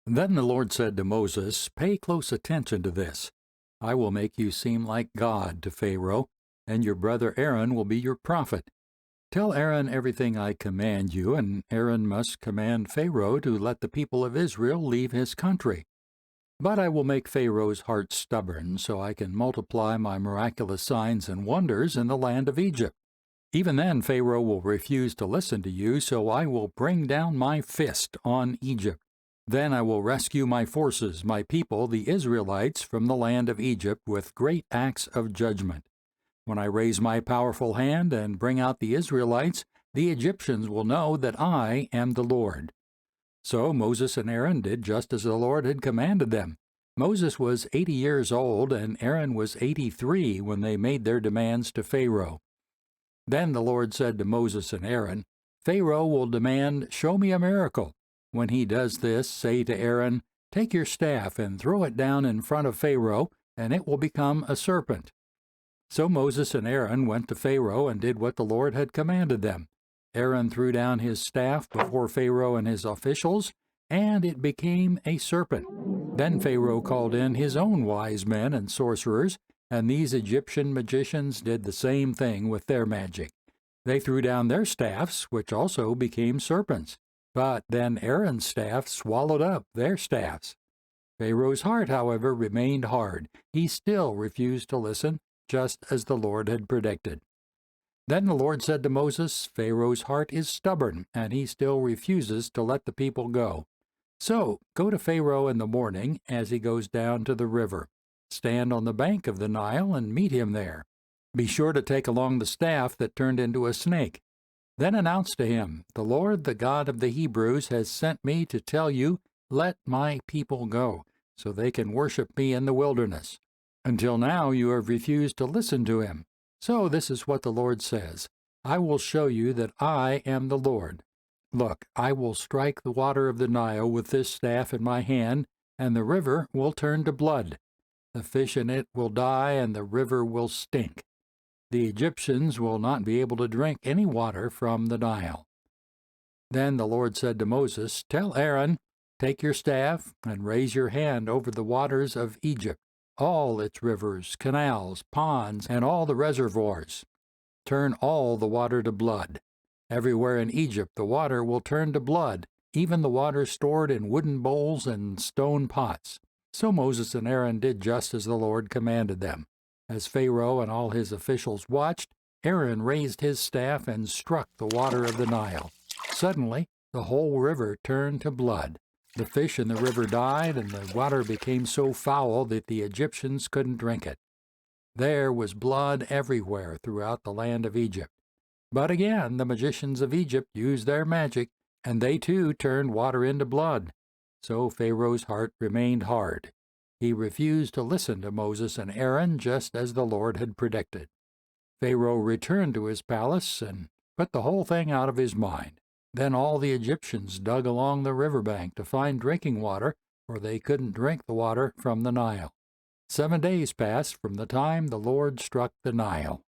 Then the Lord said to Moses, "Pay close attention to this. I will make you seem like God to Pharaoh, and your brother Aaron will be your prophet. Tell Aaron everything I command you, and Aaron must command Pharaoh to let the people of Israel leave his country. But I will make Pharaoh's heart stubborn, so I can multiply my miraculous signs and wonders in the land of Egypt. Even then Pharaoh will refuse to listen to you, so I will bring down my fist on Egypt. Then I will rescue my forces, my people, the Israelites, from the land of Egypt with great acts of judgment. When I raise my powerful hand and bring out the Israelites, the Egyptians will know that I am the Lord." So Moses and Aaron did just as the Lord had commanded them. Moses was 80 years old, and Aaron was 83 when they made their demands to Pharaoh. Then the Lord said to Moses and Aaron, "Pharaoh will demand, 'Show me a miracle.' When he does this, say to Aaron, 'Take your staff and throw it down in front of Pharaoh, and it will become a serpent.'" So Moses and Aaron went to Pharaoh and did what the Lord had commanded them. Aaron threw down his staff before Pharaoh and his officials, and it became a serpent. Then Pharaoh called in his own wise men and sorcerers, and these Egyptian magicians did the same thing with their magic. They threw down their staffs, which also became serpents. But then Aaron's staff swallowed up their staffs. Pharaoh's heart, however, remained hard. He still refused to listen, just as the Lord had predicted. Then the Lord said to Moses, "Pharaoh's heart is stubborn, and he still refuses to let the people go. So go to Pharaoh in the morning as he goes down to the river. Stand on the bank of the Nile and meet him there. Be sure to take along the staff that turned into a snake. Then announce to him, 'The Lord, the God of the Hebrews, has sent me to tell you, let my people go, so they can worship me in the wilderness. Until now you have refused to listen to him. So this is what the Lord says, I will show you that I am the Lord. Look, I will strike the water of the Nile with this staff in my hand, and the river will turn to blood. The fish in it will die, and the river will stink. The Egyptians will not be able to drink any water from the Nile.'" Then the Lord said to Moses, "Tell Aaron, 'Take your staff and raise your hand over the waters of Egypt, all its rivers, canals, ponds, and all the reservoirs. Turn all the water to blood. Everywhere in Egypt the water will turn to blood, even the water stored in wooden bowls and stone pots." So Moses and Aaron did just as the Lord commanded them. As Pharaoh and all his officials watched, Aaron raised his staff and struck the water of the Nile. Suddenly, the whole river turned to blood. The fish in the river died, and the water became so foul that the Egyptians couldn't drink it. There was blood everywhere throughout the land of Egypt. But again, the magicians of Egypt used their magic, and they too turned water into blood. So Pharaoh's heart remained hard. He refused to listen to Moses and Aaron, just as the Lord had predicted. Pharaoh returned to his palace and put the whole thing out of his mind. Then all the Egyptians dug along the riverbank to find drinking water, for they couldn't drink the water from the Nile. 7 days passed from the time the Lord struck the Nile.